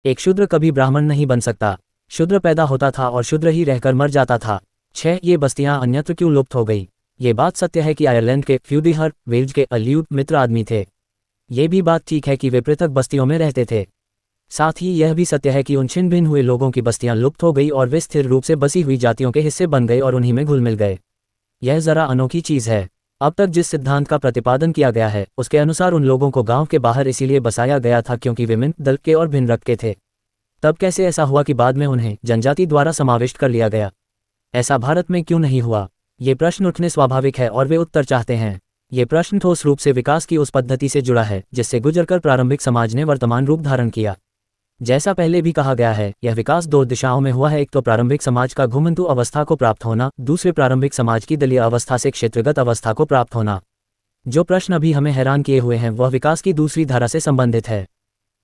एक शूद्र कभी ब्राह्मण नहीं बन सकता। शूद्र पैदा होता था और शूद्र ही रहकर मर जाता था। 6 ये बस्तियां अन्यत्र क्यों लुप्त हो गई? ये बात सत्य है कि आयरलैंड के फ्यूडीहर वेल्ज के अल्यूट मित्र आदमी थे। ये भी बात ठीक है कि वे पृथक बस्तियों में रहते थे। साथ ही यह भी सत्य है कि उन छिन्न भिन्न हुए लोगों की बस्तियां लुप्त हो गई और वे स्थिर रूप से बसी हुई जातियों के हिस्से बन गए और उन्हीं में घुल मिल गए। यह जरा अनोखी चीज़ है। अब तक जिस सिद्धांत का प्रतिपादन किया गया है उसके अनुसार उन लोगों को गांव के बाहर इसीलिए बसाया गया था क्योंकि वे मिन्न दल के और भिन्न रक्त के थे। तब कैसे ऐसा हुआ कि बाद में उन्हें जनजाति द्वारा समाविष्ट कर लिया गया? ऐसा भारत में क्यों नहीं हुआ? ये प्रश्न उठने स्वाभाविक है और वे उत्तर चाहते हैं। ये प्रश्न ठोस रूप से विकास की उस पद्धति से जुड़ा है जिससे गुजरकर प्रारंभिक समाज ने वर्तमान रूप धारण किया। जैसा पहले भी कहा गया है, यह विकास 2 दिशाओं में हुआ है। एक तो प्रारंभिक समाज का घुमंतु अवस्था को प्राप्त होना, दूसरे प्रारंभिक समाज की दलीय अवस्था से क्षेत्रगत अवस्था को प्राप्त होना। जो प्रश्न अभी हमें हैरान किए हुए हैं वह विकास की दूसरी धारा से संबंधित है,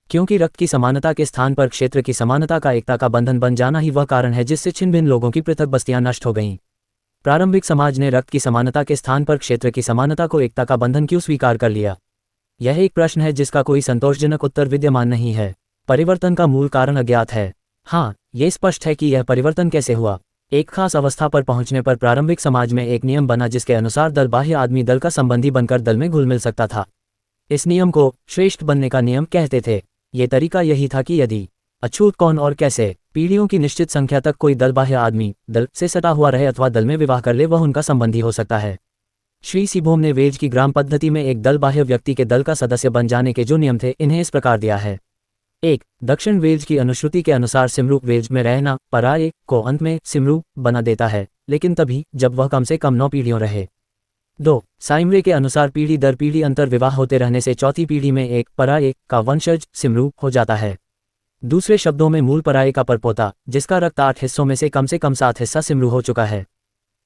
क्योंकि रक्त की समानता के स्थान पर क्षेत्र की समानता का एकता का बंधन बन जाना ही वह कारण है जिससे छिन्न भिन्न लोगों की पृथक बस्तियां नष्ट हो गईं। प्रारंभिक समाज ने रक्त की समानता के स्थान पर क्षेत्र की समानता को एकता का बंधन क्यों स्वीकार कर लिया? यह एक प्रश्न है जिसका कोई संतोषजनक उत्तर विद्यमान नहीं है। परिवर्तन का मूल कारण अज्ञात है। हाँ, ये स्पष्ट है कि यह परिवर्तन कैसे हुआ। एक खास अवस्था पर पहुंचने पर प्रारंभिक समाज में एक नियम बना जिसके अनुसार दल बाह्य आदमी दल का संबंधी बनकर दल में घुल मिल सकता था। इस नियम को श्रेष्ठ बनने का नियम कहते थे। ये तरीका यही था कि यदि अछूत कौन और कैसे पीढ़ियों की निश्चित संख्या तक कोई दल बाह्य आदमी दल से सटा हुआ रहे अथवा दल में विवाह कर ले वह उनका संबंधी हो सकता है। श्री सिबोम ने वेल्ज की ग्राम पद्धति में एक दल बाह्य व्यक्ति के दल का सदस्य बन जाने के जो नियम थे इन्हें इस प्रकार दिया है। 1. दक्षिण वेल्ज की अनुश्रुति के अनुसार सिमरू वेल्ज में रहना पराये को अंत में सिमरू बना देता है, लेकिन तभी जब वह कम से कम 9 पीढ़ियों रहे। 2. साइमरे के अनुसार पीढ़ी दर पीढ़ी अंतर विवाह होते रहने से चौथी पीढ़ी में एक पराये का वंशज सिमरू हो जाता है। दूसरे शब्दों में मूल पराये का परपोता जिसका रक्त 8 हिस्सों में से कम 7 हिस्सा सिमरू हो चुका है,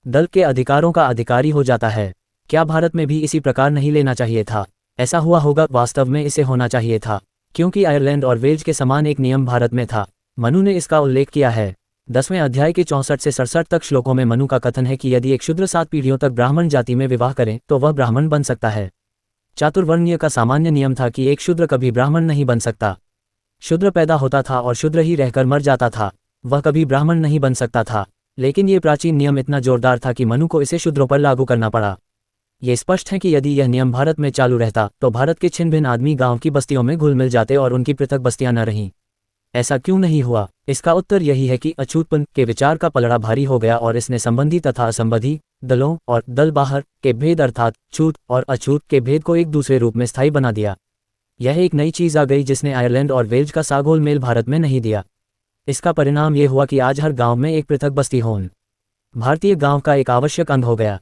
दल के अधिकारों का अधिकारी हो जाता है। क्या भारत में भी इसी प्रकार नहीं लेना चाहिए था? ऐसा हुआ होगा, वास्तव में इसे होना चाहिए था, क्योंकि आयरलैंड और वेल्ज के समान एक नियम भारत में था। मनु ने इसका उल्लेख किया है। 10वें अध्याय के 64 से 67 तक श्लोकों में मनु का कथन है कि यदि एक शूद्र 7 पीढ़ियों तक ब्राह्मण जाति में विवाह करे तो वह ब्राह्मण बन सकता है। चातुर्वर्ण्य का सामान्य नियम था कि एक शूद्र कभी ब्राह्मण नहीं बन सकता। शूद्र पैदा होता था और शूद्र ही रहकर मर जाता था, वह कभी ब्राह्मण नहीं बन सकता था। लेकिन ये प्राचीन नियम इतना जोरदार था कि मनु को इसे शूद्रों पर लागू करना पड़ा। ये स्पष्ट है कि यदि यह नियम भारत में चालू रहता तो भारत के छिन्न भिन्न आदमी गांव की बस्तियों में घुल मिल जाते और उनकी पृथक बस्तियां न रहीं। ऐसा क्यों नहीं हुआ? इसका उत्तर यही है कि अछूतपन के विचार का पलड़ा भारी हो गया और इसने संबंधी तथा असंबंधी दलों और दल बाहर के भेद अर्थात छूत और अछूत के भेद को एक दूसरे रूप में स्थायी बना दिया। यह एक नई चीज आ गई जिसने आयरलैंड और वेल्ज का सागोल मेल भारत में नहीं दिया। इसका परिणाम ये हुआ कि आज हर गांव में एक पृथक बस्ती होना भारतीय गांव का एक आवश्यक अंग हो गया।